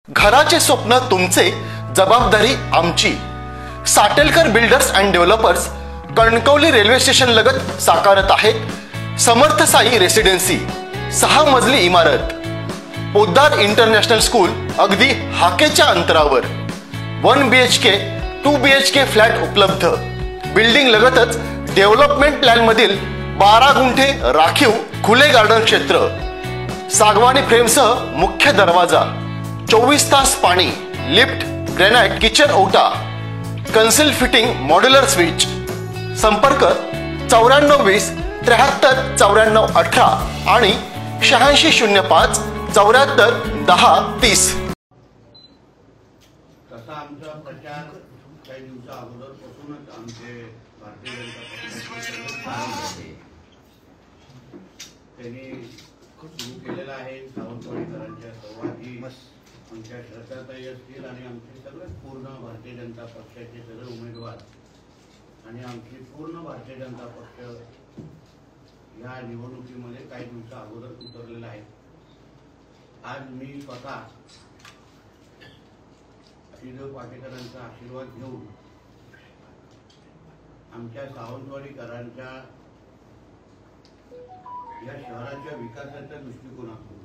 घराचे स्वप्न तुमचे, जबाबदारी आमची। Satelkar builders and developers Kankavli railway station लगत साकारत आहेत समर्थ साई रेसिडेन्सी। 6 मजली इमारत, पोद्दार इंटरनॅशनल स्कूल अगदी हाकेच्या अंतरावर। 1 BHK 2 BHK फ्लॅट उपलब्ध। बिल्डिंग लगतच डेव्हलपमेंट प्लॅन मधील 12 गुंठे राखीव खुले गार्डन क्षेत्र, सागवानी फ्रेमसह मुख्य दरवाजा, 24 तास पाणी, लिफ्ट, ग्रेनाइट किचन ओटा, कन्सिल फिटिंग मॉड्युलर स्विच। संपर्क 9420 73 94 18 आणि 8605 74 10 30। तसा आमचा प्रचार काही दिवसा अगोदरपासूनच आमचे भारतीय जनता पक्षाचे त्यांनी सुरू केलेला आहे। सावंतवाडीकरांच्या सहभागी आमच्या श्रद्धाताई असतील आणि आमचे सगळे पूर्ण भारतीय जनता पक्षाचे सगळे उमेदवार आणि आमची पूर्ण भारतीय जनता पक्ष या निवडणुकीमध्ये काही दिवसा अगोदर उतरलेला आहे। आज मी स्वतः श्रीदेव पाटेकरांचा आशीर्वाद घेऊन आमच्या सावंतवाडीकरांच्या या शहराच्या विकासाच्या दृष्टिकोनातून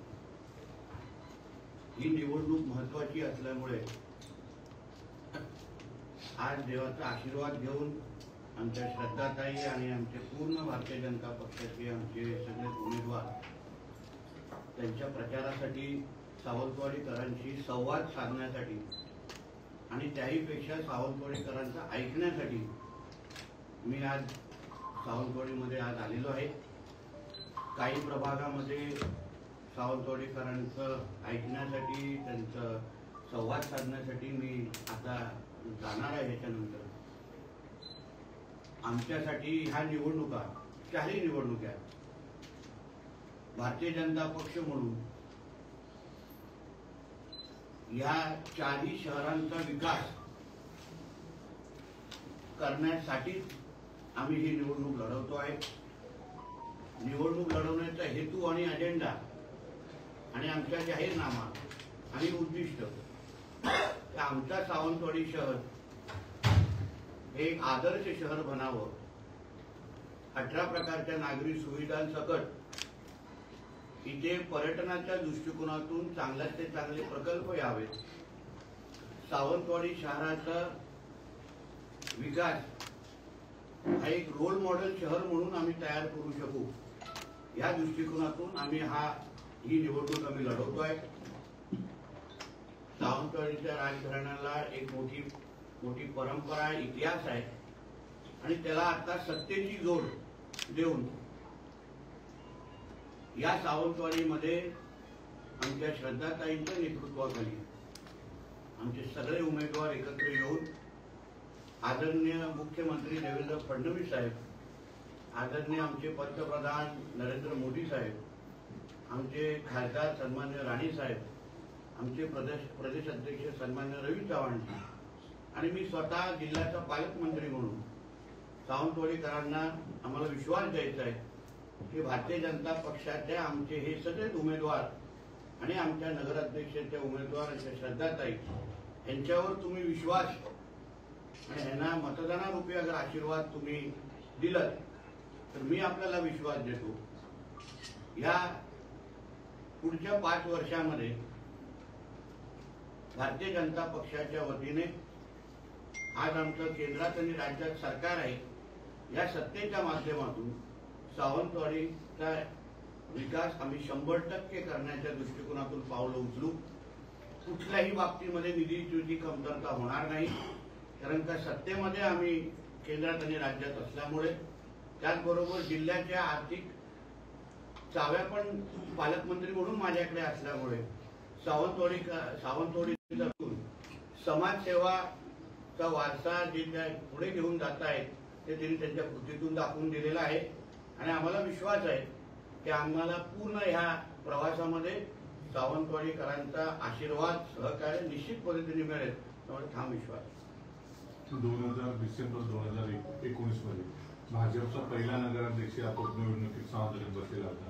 ही निवडणूक महत्वाची असल्यामुळे आज देवाचा आशीर्वाद घेऊन आमच्या श्रद्धाताई आणि आमचे पूर्ण भारतीय जनता पक्षाचे आमचे सगळे उमेदवार त्यांच्या प्रचारासाठी सावंतवाडीकरांशी संवाद साधण्यासाठी आणि त्याहीपेक्षा सावंतवाडीकरांचा ऐकण्यासाठी मी आज सावंतवाडीमध्ये आज आलेलो आहे। काही प्रभागामध्ये सावंतवाडीकरांचं ऐकण्यासाठी त्यांचं संवाद साधण्यासाठी मी आता जाणार आहे। याच्यानंतर आमच्यासाठी ह्या निवडणुका चारही निवडणुका भारतीय जनता पक्ष म्हणून या चारही शहरांचा विकास करण्यासाठी आम्ही ही निवडणूक लढवतो आहे। निवडणूक लढवण्याचा हेतू आणि अजेंडा आणि आमचा जाहीरनामा आणि उद्दिष्ट आमचा सावंतवाडी शहर हे एक आदर्श शहर बनावं। 18 प्रकारच्या नागरी सुविधांसकट इथे पर्यटनाच्या दृष्टिकोनातून चांगल्यात ते चांगले प्रकल्प यावेत। सावंतवाडी शहराचा विकास हा एक रोल मॉडेल शहर म्हणून आम्ही तयार करू शकू या दृष्टिकोनातून आम्ही ही निवडणूक आम्ही लढवतो आहे। सावंतवाडीच्या राजघराण्याला एक मोठी परंपरा इतिहास आहे आणि त्याला आता सत्तेची जोड देऊन या सावंतवाडीमध्ये आमच्या श्रद्धाताईंच्या नेतृत्वाखाली आमचे सगळे उमेदवार एकत्र येऊन आदरणीय मुख्यमंत्री देवेंद्र फडणवीस साहेब, आदरणीय आमचे पंतप्रधान नरेंद्र मोदी साहेब, आमचे खासदार सन्मान्य राणे साहेब, आमचे प्रदेश अध्यक्ष सन्मान्य रवी चव्हाण आणि मी स्वतः जिल्ह्याचा पालकमंत्री म्हणून सावंतवाडीकरांना आम्हाला विश्वास द्यायचा आहे की भारतीय जनता पक्षाचे आमचे हे सगळे उमेदवार आणि आमच्या नगराध्यक्षाचे उमेदवार श्रद्धाताई यांच्यावर तुम्ही विश्वास आणि यांना मतदानारूपी अगर आशीर्वाद तुम्ही दिलात तर मी आपल्याला विश्वास देतो या पुढच्या 5 वर्षांमध्ये भारतीय जनता पक्षाच्या वतीने आज आमचं केंद्रात आणि राज्यात सरकार आहे। या सत्तेच्या माध्यमातून सावंतवाडीचा विकास आम्ही 100% करण्याच्या दृष्टिकोनातून पावलं उचलू। कुठल्याही बाबतीमध्ये निधीची कमतरता होणार नाही, कारण का सत्तेमध्ये आम्ही केंद्रात आणि राज्यात असल्यामुळे त्याचबरोबर जिल्ह्याच्या आर्थिक चाव्या पण पालकमंत्री म्हणून माझ्याकडे असल्यामुळे सावंतवाडी समाजसेवाचा वारसा जे पुढे घेऊन जात आहेत ते त्यांनी त्यांच्या कृतीतून दाखवून दिलेला आहे आणि आम्हाला विश्वास आहे की आम्हाला पूर्ण ह्या प्रवासामध्ये सावंतवाडीकरांचा आशीर्वाद सहकार्य निश्चित पद्धतीने मिळेल, त्यामुळे ठाम विश्वास। 2000 डिसेंबर 2019 मध्ये भाजपचा पहिला नगराध्यक्ष या पोटनिवडणुकीत सावंतवाडीत बसलेला होता।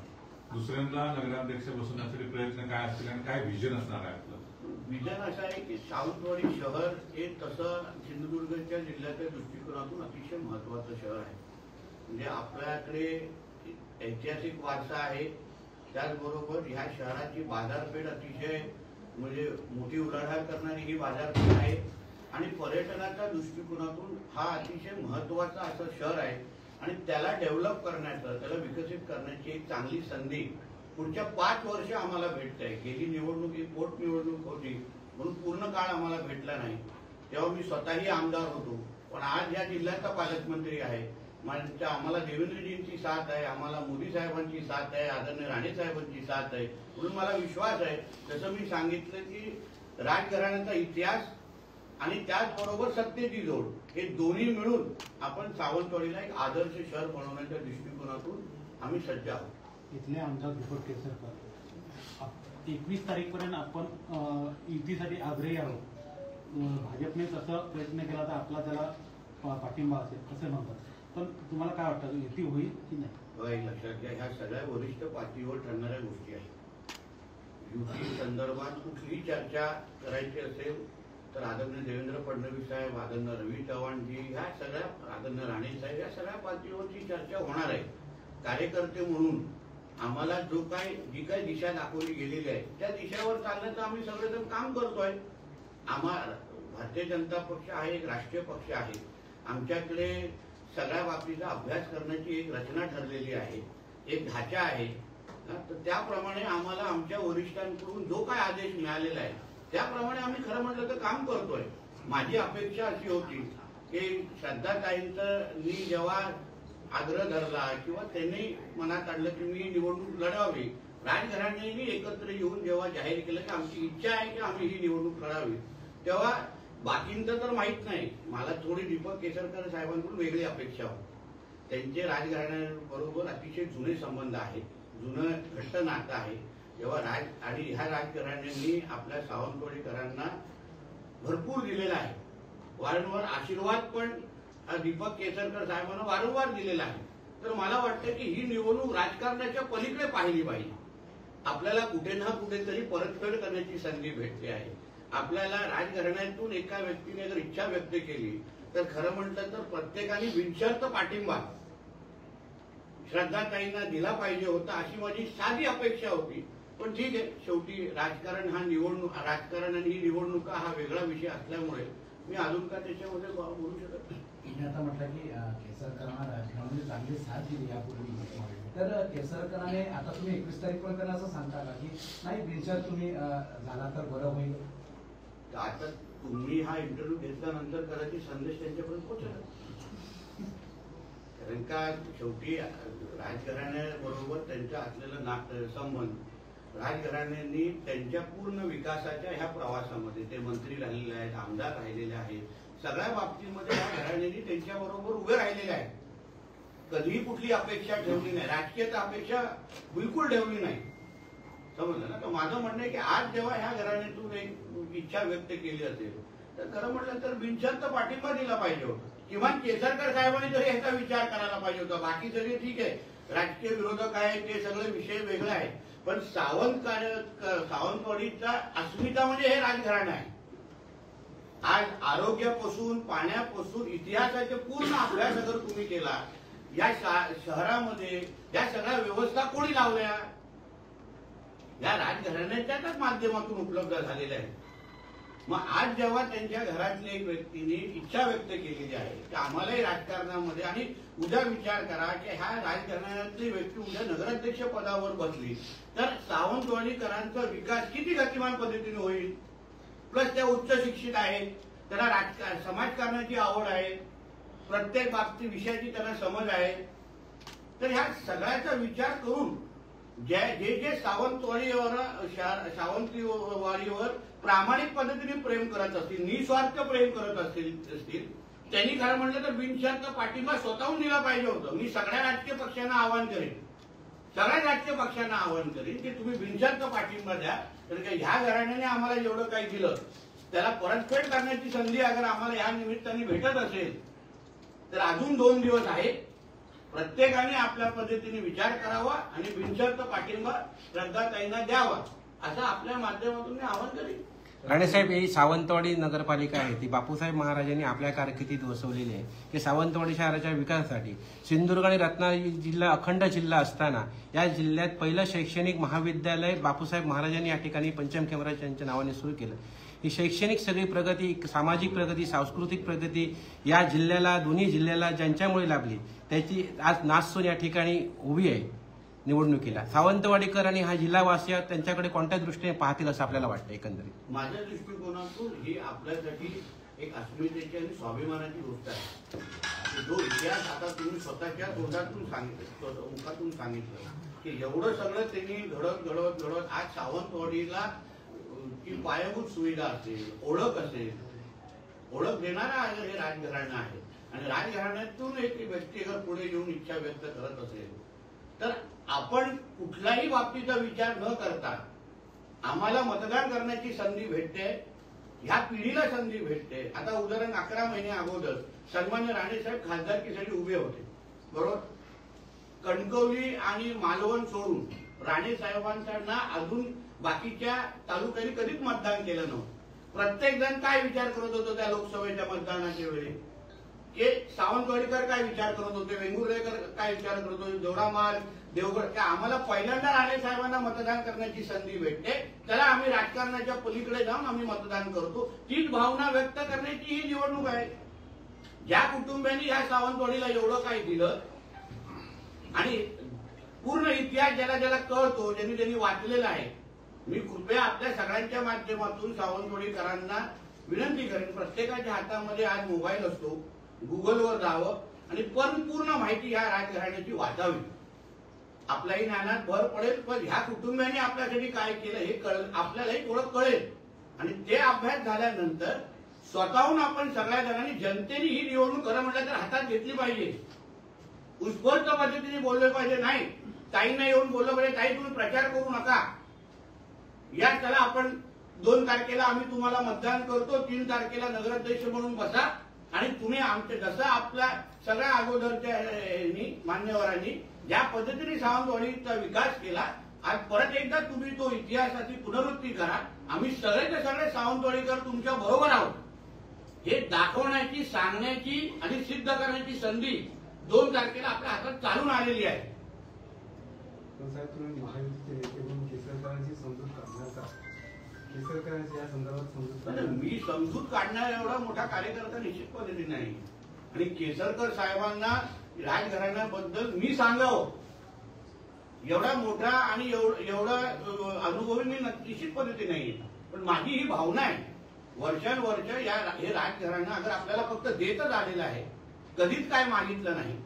दुसऱ्यांदा नगराध्यक्ष बसवण्यासाठी प्रयत्न काय असतील आणि काय व्हिजन असणार आहे आपलं? विजन असं आहे की सावंतवाडी शहर हे तसं सिंधुदुर्गच्या जिल्ह्याच्या दृष्टिकोनातून अतिशय महत्वाचं शहर आहे. म्हणजे आपल्याकडे ऐतिहासिक वारसा आहे, त्याचबरोबर ह्या शहराची बाजारपेठ अतिशय म्हणजे मोठी उलाढाल करणारी ही बाजारपेठ आहे आणि पर्यटनाच्या दृष्टिकोनातून हा अतिशय महत्वाचा असं शहर आहे आणि त्याला डेव्हलप करण्याचं, त्याला विकसित करण्याची एक चांगली संधी पुढच्या 5 वर्ष आम्हाला भेटत आहे. गेली निवडणूक ही पोटनिवडणूक होती म्हणून पूर्ण काळ आम्हाला भेटला नाही, तेव्हा मी स्वतःही आमदार होतो. पण आज या जिल्ह्याचा पालकमंत्री आहे, म्हणजे आम्हाला देवेंद्रजींची साथ आहे, आम्हाला मोदी साहेबांची साथ आहे, आदरणीय राणे साहेबांची साथ आहे. म्हणून मला विश्वास आहे, जसं मी सांगितलं की राजघराण्याचा इतिहास आणि त्याचबरोबर सत्तेची जोड हे दोन्ही मिळून आपण सावंतवाडीला एक आदर्श शहर बनवण्याच्या दृष्टिकोनातून आम्ही सज्ज आहोत. इथले आमदार दीपक केसरकर 21 तारीखपर्यंत आपण युतीसाठी आग्रही आहोत. भाजपने तसं प्रयत्न केला तर आपला त्याला पाठिंबा असेल असं म्हणतात, पण तुम्हाला काय वाटतं युती होईल की नाही? लक्षात घ्या, ह्या सगळ्या वरिष्ठ पातळीवर ठरणाऱ्या गोष्टी आहेत. युती संदर्भात कुठलीही चर्चा करायची असेल तर आदरणीय देवेंद्र फडणवीस साहेब, आदरणीय रवी चव्हाणजी, ह्या सगळ्या आदरणीय राणे साहेब, या सगळ्या पातळीवरची चर्चा होणार आहे. कार्यकर्ते म्हणून आम्हाला जी काय दिशा दाखवली गेलेली आहे त्या दिशेवर चालण्याचं आम्ही सगळेजण काम करतोय. भारतीय जनता पक्ष हा एक राष्ट्रीय पक्ष आहे. आमच्याकडे सगळ्या बाबतीचा अभ्यास करण्याची एक रचना ठरलेली आहे, एक ढाचा आहे. तर त्याप्रमाणे आम्हाला आमच्या वरिष्ठांकडून जो काय आदेश मिळालेला आहे त्याप्रमाणे आम्ही खरं म्हटलं तर काम करतोय. माझी अपेक्षा अशी होती की श्रद्धाताईंनी जेव्हा आग्रह धरला किंवा त्यांनी मनात आणलं की मी निवडणूक लढावी, राजघराण्याने एकत्र येऊन जेव्हा जाहीर केलं की आमची इच्छा आहे की आम्ही ही निवडणूक लढावी, तेव्हा बाकींचं तर माहित नाही, मला थोडी दीपक केसरकर साहेबांकडून वेगळी अपेक्षा होती. त्यांचे राजघराण्याबरोबर अतिशय जुने संबंध आहेत, जुनं घट्ट नातं आहे. जेव्हा आणि ह्या राजघराण्यांनी आपल्या सावंतवाडीकरांना भरपूर दिलेला आहे, वारंवार आशीर्वाद पण दीपक केसरकर साहेबांना वारंवार दिलेला आहे. तर मला वाटतं की ही निवडणूक राजकारणाच्या पलीकडे पाहिली पाहिजे. आपल्याला कुठे ना कुठेतरी परतफेड करण्याची संधी भेटते आहे. आपल्याला राजघराण्यातून एका व्यक्तीने जर इच्छा व्यक्त केली तर खरं म्हटलं तर प्रत्येकाने बिनशर्त पाठिंबा श्रद्धाताईंना दिला पाहिजे होता, अशी माझी साधी अपेक्षा होती. पण ठीक आहे, शेवटी राजकारण आणि ही निवडणुका हा वेगळा विषय असल्यामुळे मी अजून का त्याच्यामध्ये बोलू शकत नाही. मी आता म्हटलं की केसरकरांना राजकारणामध्ये चांगली साथ दिली यापूर्वी, तर केसरकरांनी आता तुम्ही 21 तारीखपर्यंत त्यांना असं सांगता का की नाही बिनशर्त तुम्ही झाला तर बरं होईल? आता तुम्ही हा इंटरव्ह्यू घेतल्यानंतर कदाचित संदेश त्यांच्यापर्यंत पोहोचला, कारण का शेवटी राजघराण्याबरोबर त्यांचा असलेला संबंध, राजघराण्यांनी त्यांच्या पूर्ण विकासाच्या ह्या प्रवासामध्ये ते मंत्री राहिलेले आहेत, आमदार राहिलेले आहेत, सगळ्या बाबतीमध्ये या घराण्यांनी त्यांच्याबरोबर उभे राहिलेले आहेत. कधीही कुठली अपेक्षा ठेवली नाही, राजकीय अपेक्षा बिलकुल ठेवली नाही, समजलं ना. तर माझं म्हणणं आहे की आज जेव्हा ह्या घराण्यातून एक इच्छा व्यक्त केली असेल तर खरं म्हटलं तर बिनशर्त पाठिंबा दिला पाहिजे होता. किमान केसरकर साहेबांनी तरी ह्याचा विचार करायला पाहिजे होता. बाकी सगळे ठीक आहे, राजकीय विरोधक आहे, ते सगळे विषय वेगळे आहेत, पण सावंतवाडीचा अस्मिता म्हणजे हे राजघराणं आहे. आज आरोग्यापासून, पाण्यापासून, इतिहासाचा पूर्ण अभ्यास अगर तुम्ही केला, या शहरामध्ये या सगळ्या व्यवस्था कोणी लावल्या? या राजघराण्याच्याच माध्यमातून उपलब्ध झालेल्या आहेत. मग आज जेव्हा त्यांच्या घरातल्या एक व्यक्तीने इच्छा व्यक्त केलेली आहे की आम्हालाही राजकारणामध्ये, आणि उद्या विचार करा की ह्या राजकारणातली व्यक्ती उद्या नगराध्यक्ष पदावर बसली तर सावंतवाडीकरांचा विकास किती गतिमान पद्धतीने होईल. प्लस त्या उच्च शिक्षित आहेत, त्यांना समाजकारणाची आवड आहे, प्रत्येक बाबतीत विषयाची त्यांना समज आहे. तर ह्या सगळ्याचा विचार करून जे सावंतवाडीवर प्रामाणिक पद्धतीने प्रेम करत असतील, निस्वार्थ प्रेम करत असतील, त्यांनी खरं म्हटलं तर बिनशर्त पाठिंबा स्वतःहून दिला पाहिजे होतं. मी सगळ्या राजकीय पक्षांना आवाहन करेन, की तुम्ही बिनशर्त पाठिंबा द्या. तर ह्या घराण्याने आम्हाला जेवढं काही दिलं त्याला परतफेड करण्याची संधी अगर आम्हाला या निमित्ताने भेटत असेल तर अजून 2 दिवस आहेत. प्रत्येकाने आपल्या पद्धतीने विचार करावा आणि बिनशर्त पाठिंबा श्रद्धाताईंना द्यावा, असं आपल्या माध्यमातून मी आवाहन करेन. राणेसाहेब, ही सावंतवाडी नगरपालिका आहे ती बापूसाहेब महाराजांनी आपल्या कारकिर्दीत वसवलेली आहे की सावंतवाडी शहराच्या विकासासाठी सिंधुदुर्ग आणि रत्नागिरी जिल्हा अखंड जिल्हा असताना या जिल्ह्यात पहिलं शैक्षणिक महाविद्यालय बापूसाहेब महाराजांनी या ठिकाणी पंचम खेमराज यांच्या नावाने सुरू केलं. ही शैक्षणिक सगळी प्रगती, सामाजिक प्रगती, सांस्कृतिक प्रगती या जिल्ह्याला, दोन्ही जिल्ह्याला ज्यांच्यामुळे लाभली त्याची आज नाचसून या ठिकाणी उभी आहे निवडणुकीला. सावंतवाडीकर आणि हा जिल्हावासी त्यांच्याकडे कोणत्या दृष्टीने पाहतील असं आपल्याला वाटतं एकंदरीत? माझ्या दृष्टिकोनातून ही आपल्यासाठी एक अस्मितेची आणि स्वाभिमानाची गोष्ट आहे. जो इतिहास आता तुम्ही स्वतःच्या तोंडातून सांगितलं, मुखातून सांगितलं की एवढं सगळं त्यांनी घडवत आज सावंतवाडीला की पायाभूत सुविधा असेल, ओळख असेल, ओळख देणारा हे राजघराणं आहे आणि राजघराण्यातून एक व्यक्ती अगर पुढे येऊन इच्छा व्यक्त करत असेल तर आपण कुठल्याही बाबतीचा विचार न करता आम्हाला मतदान करण्याची संधी भेटते, ह्या पिढीला संधी भेटते. आता उदाहरण 11 महिने अगोदर सन्मान्य राणेसाहेब खासदारकीसाठी उभे होते, बरोबर. कणकवली आणि मालवण सोडून राणेसाहेबांना अजून बाकीच्या तालुक्यांनी कधीच मतदान केलं नव्हतं. प्रत्येक जण काय विचार करत होतो त्या लोकसभेच्या मतदानाच्या वेळी की सावंतवाडीकर काय विचार करत होते, वेंगुर्लेकर काय विचार करत होते, दोडामाल, देवगड. का आम्हाला पहिल्यांदा राणेसाहेबांना मतदान करण्याची संधी भेटते, त्याला आम्ही राजकारणाच्या पलीकडे जाऊन आम्ही मतदान करतो. तीच भावना व्यक्त करण्याची ही निवडणूक आहे. ज्या कुटुंबियांनी या सावंतवाडीला एवढं काय दिलं आणि पूर्ण इतिहास ज्याला ज्याला कळतो, ज्यांनी वाचलेला आहे, मी कृपया आपल्या सगळ्यांच्या माध्यमातून सावंतवाडीकरांना विनंती करेन, प्रत्येकाच्या हातामध्ये आज मोबाईल असतो, गुगलवर जावं आणि पूर्ण माहिती या राजघराण्याची वाचावी. आपल्याही ज्ञानात भर पडेल, पण ह्या कुटुंबियांनी आपल्यासाठी काय केलं हे आपल्यालाही थोडं कळेल आणि ते अभ्यास झाल्यानंतर स्वतःहून आपण सगळ्या जणांनी जनतेने ही निवडणूक खरं म्हटलं तर हातात घेतली पाहिजे. उत्स्फूर्त पद्धतीने बोलले पाहिजे. नाही ताईंना येऊन बोललं पाहिजे, ताई तुम्ही प्रचार करू नका, या चला आपण 2 तारखेला आम्ही तुम्हाला मतदान करतो, 3 तारखेला नगराध्यक्ष म्हणून बसा आणि तुम्ही आमचे जसं आपल्या सगळ्या अगोदरच्या मान्यवरांनी ज्या पद्धतीने सावंतवाडीचा विकास केला, आज परत एकदा तुम्ही तो इतिहासाची पुनरावृत्ती करा. आम्ही सगळेचे सगळे सावंतवाडीकर तुमच्या बरोबर आहोत हे दाखवण्याची, सांगण्याची आणि सिद्ध करण्याची संधी 2 तारखेला आपल्या हातात चालून आलेली आहे. साहेब, तुम्ही महायुतीचे नेते म्हणून केसरकरांची समजूत काढणार का? केसरकरांची या संदर्भात समजूत मी समजूत काढणारा एवढा मोठा कार्यकर्ता निश्चित पद्धतीने नाही आणि केसरकर साहेबांना राजघराण्याबद्दल मी सांगावं एवढा मोठा आणि एवढा अनुभवी मी निश्चित पद्धतीने नाही. पण माझी ही भावना आहे, वर्षानुवर्ष हे राजघराणं अगर आपल्याला फक्त देतच आलेलं आहे, कधीच काय मागितलं नाही,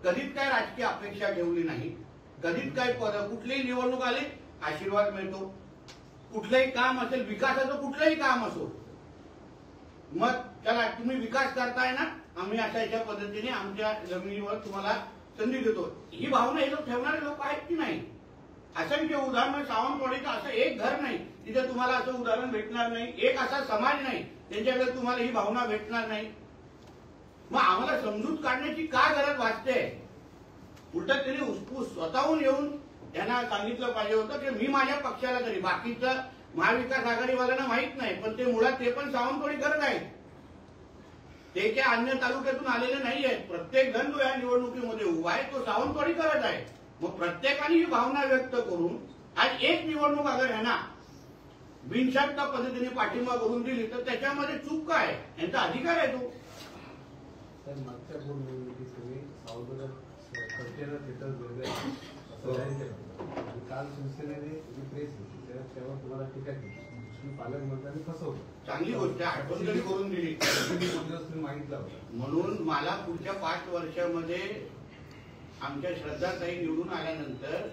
कधीच काय राजकीय अपेक्षा ठेवली नाही, कधीच काय कुठलीही निवडणूक आली आशीर्वाद मिळतो, कुठलंही काम असेल, विकासाचं कुठलंही काम असो, मग चला तुम्ही विकास करताय ना, आम्ही अशा पद्धतीने आमच्या जमिनीवर तुम्हाला संधी देतो. ही भावना हे लोक ठेवणारे लोक आहेत की नाही? असंख्य उदाहरण, सावंतवाडीचं असं एक घर नाही तिथे तुम्हाला असं उदाहरण भेटणार नाही, एक असा समाज नाही त्यांच्याकडे तुम्हाला ही भावना भेटणार नाही. मग आम्हाला समजूत काढण्याची का गरज वाटते? उलट त्यांनी स्वतःहून येऊन त्यांना सांगितलं पाहिजे होतं की मी माझ्या पक्षाला तरी, बाकीचं महाविकास आघाडीवाल्यांना माहित नाही, पण ते मुळात ते पण सावंतवाडी करत आहेत, ते त्या अन्य तालुक्यातून आलेले नाही आहेत. प्रत्येक जण जो या निवडणुकीमध्ये उभा आहे तो सावंतवाडी करत आहे. मग प्रत्येकाने ही भावना व्यक्त करून आज एक निवडणूक अगर यांना बिनशर्त पद्धतीने पाठिंबा करून दिली तर त्याच्यामध्ये चूक काय? यांचा अधिकार आहे तो. मागच्या निवडणुकीत तुम्ही काल शिवसेनेने प्रेस तेव्हा तुम्हाला टीका केली, पालकमंत्र्यांनी फसवलं. चांगली गोष्ट आठवण तरी करून दिली मागितलं होतं. म्हणून मला पुढच्या 5 वर्षामध्ये आमच्या श्रद्धाताई निवडून आल्यानंतर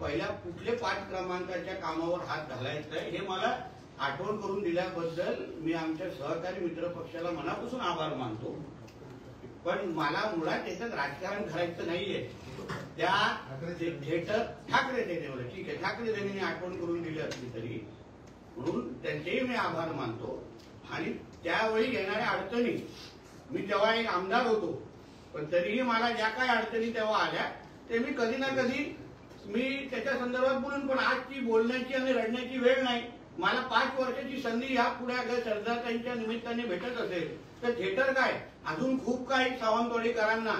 पहिल्या कुठले 5 क्रमांकाच्या कामावर हात घालायचा हे मला आठवण करून दिल्याबद्दल मी आमच्या सहकारी मित्र पक्षाला मनापासून आभार मानतो. पण मला मुळात त्याच्यात राजकारण करायचं नाहीये. त्या थिएटर ठाकरे देणे, ठीक आहे, ठाकरे देणे आठवण करून दिली असली तरी म्हणून त्यांचेही मी आभार मानतो. आणि त्यावेळी येणाऱ्या अडचणी, मी तेव्हा एक आमदार होतो, पण तरीही मला ज्या काही अडचणी तेव्हा आल्या ते मी कधी ना कधी मी त्याच्या संदर्भात बोलून, पण आज ती बोलण्याची आणि रडण्याची वेळ नाही. मला 5 वर्षाची संधी ह्या पुढे अगर सरदारताईंच्या निमित्ताने भेटत असेल तर थिएटर काय अजून खूप काही सावंतवाडीकरांना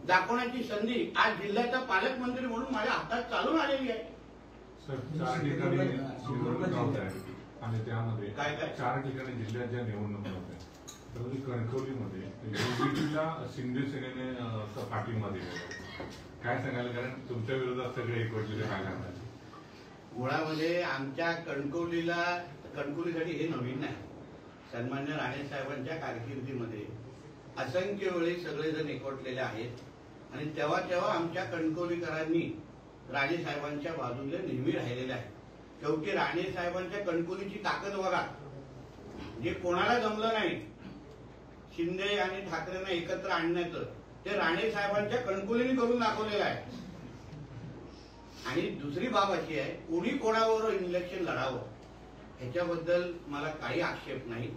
दाखवण्याची संधी आज जिल्ह्याचा पालकमंत्री म्हणून माझ्या हातात चालून आलेली आहे. सर 4 ठिकाणी निवडणूक आहे आणि त्यामध्ये काय 4 ठिकाणी जिल्ह्यात ज्या निवडणुका होत्या त्यामध्ये कणकवलीमध्ये UBTला शिंदे सेनेने पाठिंबा दिलेला. काय सांगायला कारण तुमच्या विरोधात सगळे एकवटलेले काय करणार? मुळामध्ये आमच्या कणकवलीसाठी हे नवीन नाही. सन्मान्य राणे साहेबांच्या कारकिर्दीमध्ये असंख्य वेळी सगळेजण एकवटलेले आहेत आणि तेव्हा आमच्या कणकवलीकरांनी राणे साहेबांच्या बाजूने नेहमी राहिलेले आहे. शेवटी राणे साहेबांच्या कणकवलीची ताकद बघा. जे कोणाला जमलं नाही शिंदे आणि ठाकरेंना एकत्र आणण्याचं ते राणे साहेबांच्या कणकवलीने करून दाखवलेलं आहे. आणि दुसरी बाब अशी आहे कोणी कोणावर इलेक्शन लढावं ह्याच्याबद्दल मला काही आक्षेप नाही.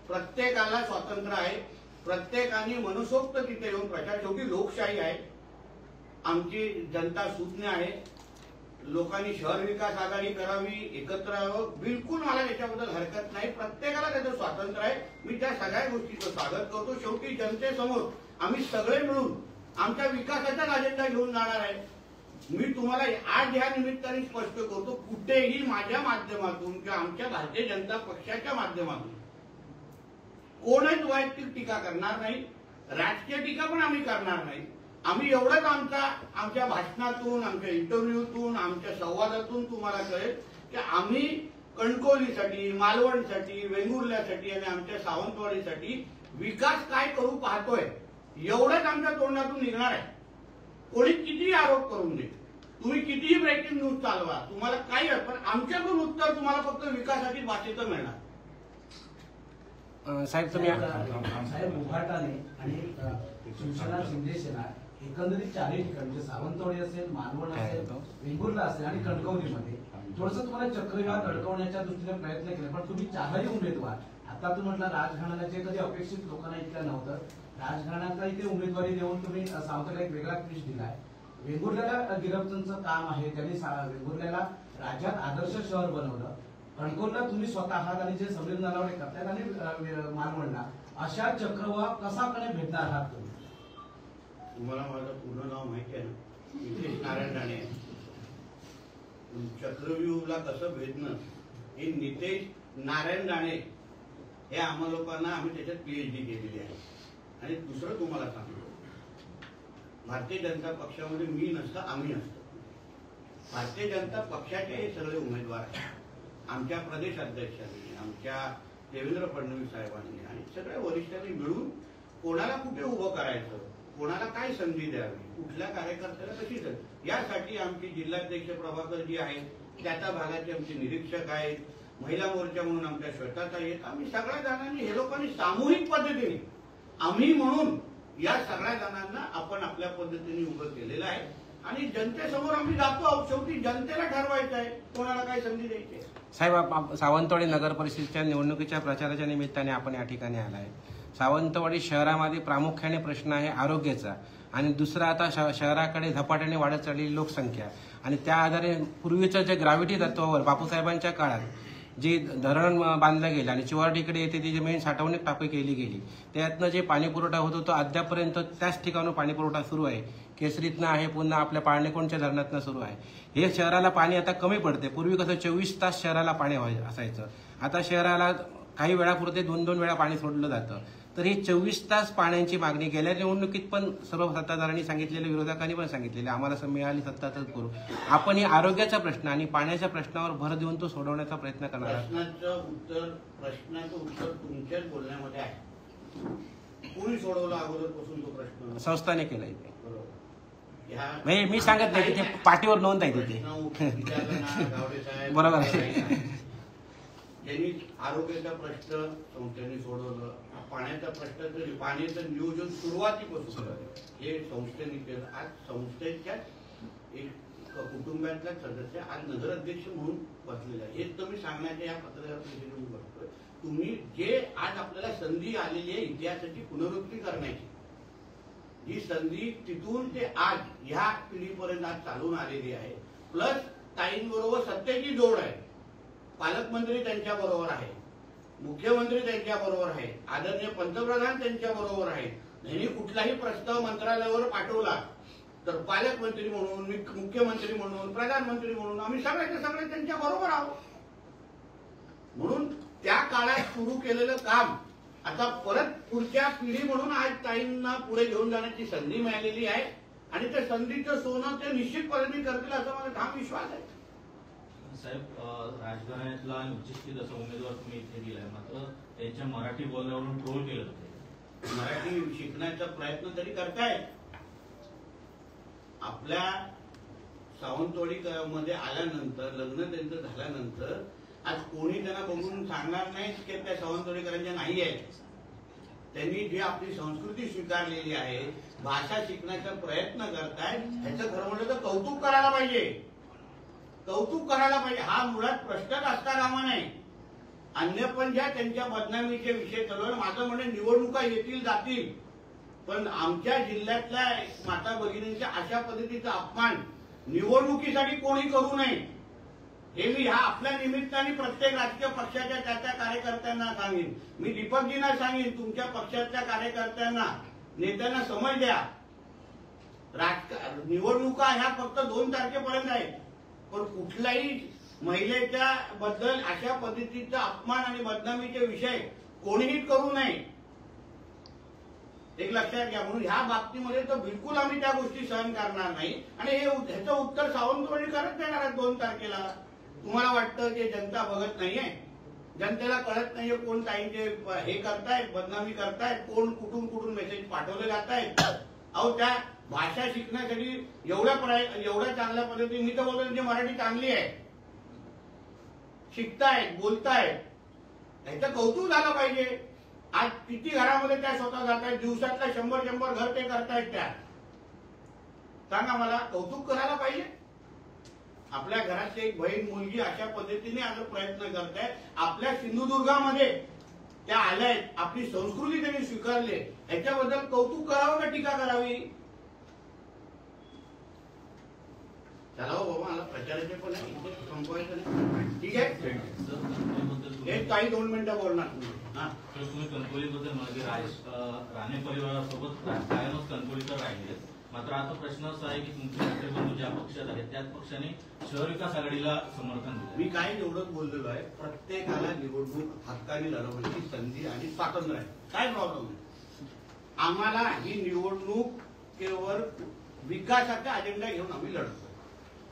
प्रत्येकाला स्वातंत्र्य आहे. प्रत्येकाने मनसोक्त तिथे येऊन प्रचार. शेवटी लोकशाही आहे. आमची जनता सुज्ञ आहे. लोकांनी शहर विकास आघाडी करावी एकत्र यावं बिलकुल मला याच्याबद्दल हरकत नाही. प्रत्येकाला त्याचं स्वातंत्र्य आहे. मी त्या सगळ्या गोष्टीचं स्वागत करतो. शेवटी जनतेसमोर आम्ही सगळे मिळून आमच्या विकासाचा अजेंडा घेऊन जाणार आहे. मी तुम्हाला आज ह्या निमित्ताने स्पष्ट करतो कुठेही माझ्या माध्यमातून किंवा आमच्या भारतीय जनता पक्षाच्या माध्यमातून कोणच वैयक्तिक टीका करणार नाही. राजकीय टीका पण आम्ही करणार नाही. आम्ही एवढंच आमच्या भाषणातून आमच्या इंटरव्ह्यूतून आमच्या संवादातून तुम्हाला कळेल की आम्ही कणकवलीसाठी मालवणसाठी वेंगुर्ल्यासाठी आणि आमच्या सावंतवाडीसाठी विकास काय करू पाहतोय एवढंच आमच्या तोंडातून निघणार आहे. कोणी कितीही आरोप करून दे तुम्ही कितीही ब्रेकिंग न्यूज चालवा तुम्हाला काही पण आमच्याकडून उत्तर तुम्हाला फक्त विकासाची भाषेचं मिळणार. साहेब तुम्ही साहेब उभाटाने आणि शिवसेना शिंदे सेना एकंदरीत 4 ठिकाणी म्हणजे सावंतवाडी असेल मालवण असेल वेंगुर्ला असेल आणि कणकवलीमध्ये थोडंसं तुम्हाला चक्रव्यूह अडकवण्याच्या दृष्टीने प्रयत्न केले पण तुम्ही 4ही उमेदवार आता तुम्ही म्हटलं राजघराण्याचे कधी अपेक्षित लोकांना इतकं नव्हतं. राजघराण्याचा इथे उमेदवारी देऊन तुम्ही सावंतवाडीला एक वेगळा क्विज दिलाय. वेंगुर्ल्याला गिरफ्तांचं काम आहे. त्यांनी वेंगुर्ल्याला राज्यात आदर्श शहर बनवलं. कणकवलीला तुम्ही स्वतः आहात आणि जे समीर नलावडे करतायत आणि मालवणला अशा चक्रव्यूह कसा भेटणार आहात तुम्ही? तुम्हाला माझं पूर्ण नाव माहिती आहे ना नितेश नारायण राणे. चक्रव्यूहला कसं भेटणं हे नितेश नारायण राणे हे आम्हा लोकांना आम्ही त्याच्यात PhD केलेली आहे. आणि दुसरं तुम्हाला सांगतो भारतीय जनता पक्षामध्ये मी नसतं आम्ही असतो. भारतीय जनता पक्षाचे हे सगळे उमेदवार आहेत. आमच्या प्रदेश अध्यक्षांनी आमच्या देवेंद्र फडणवीस साहेबांनी आणि सगळ्या वरिष्ठांनी मिळून कोणाला कुठे उभं करायचं कोणाला काय संधी द्यावी कुठल्या कार्यकर्त्याला कशी द्यावी यासाठी आमची जिल्हाध्यक्ष प्रभाकरजी आहेत त्याच्या भागाचे आमचे निरीक्षक आहेत. महिला मोर्चा म्हणून आमच्या श्वेताताई आहेत. आम्ही सगळ्या जणांनी हे लोकांनी सामूहिक पद्धतीने आम्ही म्हणून या सगळ्या जणांना आपण आपल्या पद्धतीने उभं केलेलं आहे आणि जनतेसमोर आम्ही जातो आहोत. शेवटी जनतेला ठरवायचं आहे कोणाला काय संधी द्यायची आहे. साहेब सावंतवाडी नगर परिषदेच्या निवडणुकीच्या प्रचाराच्या निमित्ताने आपण या ठिकाणी आलाय. सावंतवाडी शहरामध्ये प्रामुख्याने प्रश्न आहे आरोग्याचा आणि दुसरा आता शहराकडे झपाट्याने वाढत चाललेली लोकसंख्या आणि त्या आधारे पूर्वीचं जे ग्रॅव्हिटी तत्वावर बापूसाहेबांच्या काळात जे धरण बांधलं गेलं आणि चिवारडीकडे येते ती जमीन साठवणूक टाकी केली गेली त्यातनं जे पाणी पुरवठा होतो तो अद्यापर्यंत त्याच ठिकाणून पाणी पुरवठा सुरू आहे. केसरीतनं आहे पुन्हा आपल्या पाळणेकोणच्या धरणातनं सुरू आहे. हे शहराला पाणी आता कमी पडते. पूर्वी कसं 24 तास शहराला पाणी असायचं. आता शहराला काही वेळापुरते 2-2 वेळा पाणी सोडलं जातं. तर ही 24 तास पाण्याची मागणी गेल्या निवडणुकीत पण सर्व सत्ताधाऱ्यांनी सांगितलेले विरोधकांनी पण सांगितलेले आम्हाला मिळाली सत्ता तर करू. आपण ही आरोग्याचा प्रश्न आणि पाण्याच्या प्रश्नावर भर देऊन तो सोडवण्याचा प्रयत्न करणार आहोत. प्रश्नाचं उत्तर तुमच्याच बोलण्यामध्ये आहे. कोणी सोडवला अगोदरपासून तो प्रश्न? संस्थाने केला इथे. बरोबर. मी सांगत नाही तिथे पाठीवर नोंद आहे तिथे. बरोबर आहे. त्यांनी आरोग्याचा प्रश्न संस्थेने सोडवलं. पाण्याचा प्रश्न तरी पाण्याचं नियोजन सुरुवातीपासून हे संस्थेने केलं. आज संस्थेच्या एक कुटुंबातला सदस्य आज नगराध्यक्ष म्हणून बसलेला आहे. हेच तुम्ही सांगण्याच्या या पत्रकार परिषदेतून बघतोय. तुम्ही जे आज आपल्याला संधी आलेली आहे इतिहासाची पुनरुक्ती करण्याची ही संधी तिथून ते आज ह्या पिढीपर्यंत आज चालून आलेली आहे. प्लस ताईंबरोबर सत्तेची जोड आहे. पालकमंत्री त्यांच्या बरोबर आहे, मुख्यमंत्री त्यांच्या बरोबर आहे, आदरणीय पंतप्रधान त्यांच्या बरोबर आहे. यांनी कुठलाही प्रस्ताव मंत्रालयावर पाठवला तर पालकमंत्री म्हणून, मुख्यमंत्री म्हणून, प्रधानमंत्री म्हणून आम्ही सगळे त्यांच्या बरोबर आहोत. म्हणून त्या काळात सुरू केलेलं काम आता परत पुढच्या पिढी म्हणून आज ताईंना पुढे घेऊन जाण्याची संधी मिळालेली आहे आणि त्या संधीचं सोनं ते निश्चितपणे करतील असा माझा ठाम विश्वास आहे. साहेब, राजघराण्यातला आणि उच्चशिक्षित असा उमेदवार तुम्ही इथे दिलाय, मात्र त्यांच्या मराठी बोलण्यावरून ट्रोल केलं होतं. मराठी शिकण्याचा प्रयत्न तरी करतायत. आपल्या सावंतवाडी मध्ये आल्यानंतर, लग्न त्यांचं झाल्यानंतर आज कोणी त्यांना बघून सांगणार नाही की त्या सावंतवाडीकरांच्या नाही आहेत. त्यांनी जी आपली संस्कृती स्वीकारलेली आहे, भाषा शिकण्याचा प्रयत्न करतायत, ह्याचं खरं म्हटलं तर कौतुक करायला पाहिजे. कौतुक करायला पाहिजे. हा मुळात प्रश्नच असता कामा नये. अन्य पण ज्या त्यांच्या बदनामीचे विषय चालू, माझं म्हणणे निवडणुका येतील जातील, पण आमच्या जिल्ह्यातल्या माता भगिनींच्या अशा पद्धतीचा अपमान निवडणुकीसाठी कोणी करू नये हे मी ह्या आपल्या निमित्ताने प्रत्येक राजकीय पक्षाच्या त्या कार्यकर्त्यांना सांगेन. मी दीपकजींना सांगेन, तुमच्या पक्षाच्या कार्यकर्त्यांना, नेत्यांना समज द्या. निवडणुका ह्या फक्त 2 तारखेपर्यंत आहेत, पण कुठल्याही महिलेच्या बद्दल अशा पद्धतीचा अपमान आणि बदनामीचे विषय कोणीही करू नये, एक लक्षात घ्या. म्हणून ह्या बाबतीमध्ये तर बिलकुल आम्ही त्या गोष्टी सहन करणार नाही आणि ह्याचं उत्तर सावंतवाडी करत देणार आहे 2 तारखेला. तुम्हाला वाटतं की जनता बघत नाहीये, जनतेला कळत नाहीये कोण ताईंचे हे करतायत, बदनामी करतायत, कोण कुठून मेसेज पाठवले जात आहेत. अहो, त्या भाषा शिकण्यासाठी एवढ्या चांगल्या पद्धतीने, मी तर बोलतो त्यांची मराठी चांगली आहे, शिकतायत, बोलतायत, ह्याचं कौतुक झालं पाहिजे. आज किती घरामध्ये त्या स्वतः जात आहेत, दिवसातल्या 100 घर ते करतायत. त्या सांगा मला, कौतुक करायला पाहिजे. आपल्या घराची एक बहीण मुलगी अशा पद्धतीने आज प्रयत्न करतायत. आपल्या सिंधुदुर्गामध्ये त्या आल्यात, आपली संस्कृती त्यांनी स्वीकारली, ह्याच्याबद्दल कौतुक करावं का टीका करावी? चला हो बाबा, मला प्रचाराचे पण संपवायचं नाही. ठीक आहे, एक काही 2 मिनिटं बोलणार तुम्ही. तुम्ही कणकवलीबद्दल म्हणजे राणे परिवारासोबत कायमच कणकवलीकर राहिले, मात्र आता प्रश्न असा आहे की तुमचे मित्रबंधू ज्या पक्षात आहेत त्याच पक्षाने शहर विकास आघाडीला समर्थन दिलं. मी काय एवढंच बोललेलो आहे, प्रत्येकाला निवडणूक हक्काने लढवण्याची संधी आणि स्वातंत्र्य आहे, काय प्रॉब्लेम नाही. आम्हाला ही निवडणूक केवळ विकासाचा अजेंडा घेऊन आम्ही लढतो.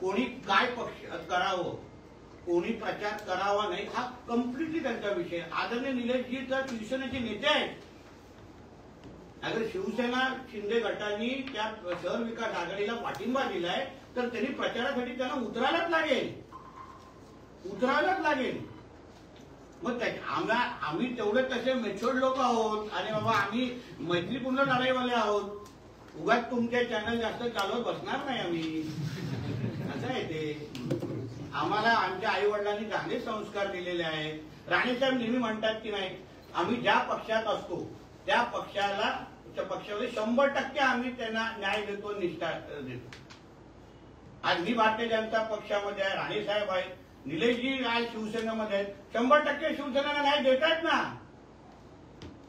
कोणी काय पक्ष करावं, कोणी प्रचार करावा नाही, हा कम्प्लिटली त्यांचा विषय. आदरणीय निलेशजी तर शिवसेनेचे नेते आहेत. अगर शिवसेना शिंदे गटांनी त्या शहर विकास आघाडीला पाठिंबा दिलाय तर त्यांनी प्रचारासाठी त्यांना उतरायलाच लागेल. मग आम्ही तेवढे तसे मेच्युअर्ड लोक आहोत आणि बाबा आम्ही मैत्रीपूर्ण लढाईवाले आहोत. उगाच तुमचे चॅनल जास्त चालवत बसणार नाही आम्ही, असं आहे ते. आम्हाला आमच्या आई वडिलांनी चांगले संस्कार दिलेले आहेत. राणेसाहेब नेहमी म्हणतात की नाही, आम्ही ज्या पक्षात असतो त्या पक्षामध्ये 100% आम्ही त्यांना न्याय देतो, निष्ठा देतो. आज मी भारतीय जनता पक्षामध्ये आहे, राणेसाहेब आहेत, निलेशजी आज शिवसेनेमध्ये आहेत. 100% शिवसेनेला न्याय देतायत ना.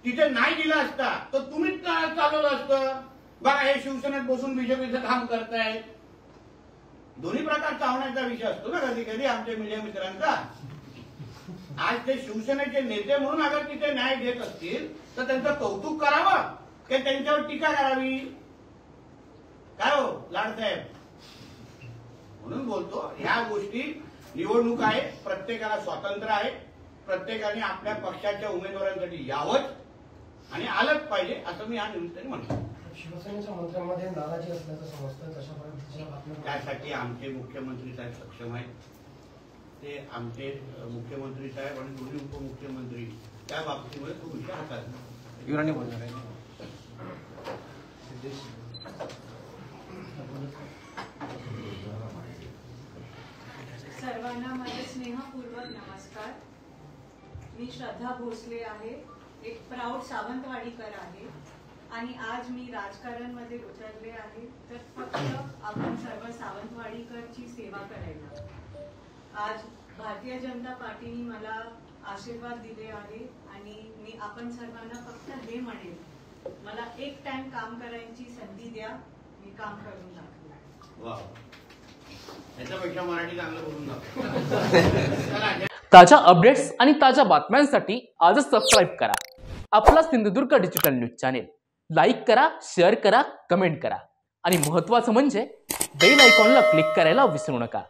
तिथे नाही दिला असता तर तुम्हीच चालवलं असतं. बघा, हे शिवसेनेत बसून बीजेपीचं काम करतायत. दोन्ही प्रकार चावण्याचा विषय असतो ना कधी कधी आमच्या मीडिया मित्रांचा. आज ते शिवसेनेचे नेते म्हणून अगर तिथे न्याय देत असतील तर त्यांचं कौतुक करावं की त्यांच्यावर टीका करावी? काय हो लाडसाहेब? म्हणून बोलतो, ह्या गोष्टी निवडणूक आहे, प्रत्येकाला स्वातंत्र्य आहे, प्रत्येकाने आपल्या पक्षाच्या उमेदवारांसाठी यावंच आणि आलंच पाहिजे असं मी या निमित्ताने म्हणतो. शिवसेनेच्या मंत्र्यांमध्ये नाराजी असल्याचं समजतं, कशा पद्धतीच्या बातम्या? त्यासाठी आमचे मुख्यमंत्री साहेब सक्षम आहेत. ते आमचे मुख्यमंत्री साहेब आणि दोन्ही उपमुख्यमंत्री त्या बाबतीमध्ये तो विषय हातात युवराणी बोलणार आहे. सर्वांना माझे स्नेहपूर्वक नमस्कार. मी श्रद्धा भोसले आहे, एक प्राऊड सावंतवाडीकर आहे आणि आज मी राजकारण मध्ये उतरले आहे तर फक्त आपण सर्व सावंतवाडीकरची सेवा करायला. आज भारतीय जनता पार्टीने मला आशीर्वाद दिले आहे आणि मी आपण सर्वांना फक्त हे म्हणेन, मला एक टाइम काम करायची संधी द्या, मी काम करून दाखवेन. वा, याच्यापेक्षा मराठी चांगलं बोलून दाखव. ताज्या अपडेट्स आणि ताज्या बातम्यांसाठी आजच सबस्क्राईब करा आपला Sindhudurg digital news channel. Like करा, शेअर करा, कमेंट करा आणि महत्त्वाचं म्हणजे बेल आयकॉनला क्लिक करायला विसरू नका.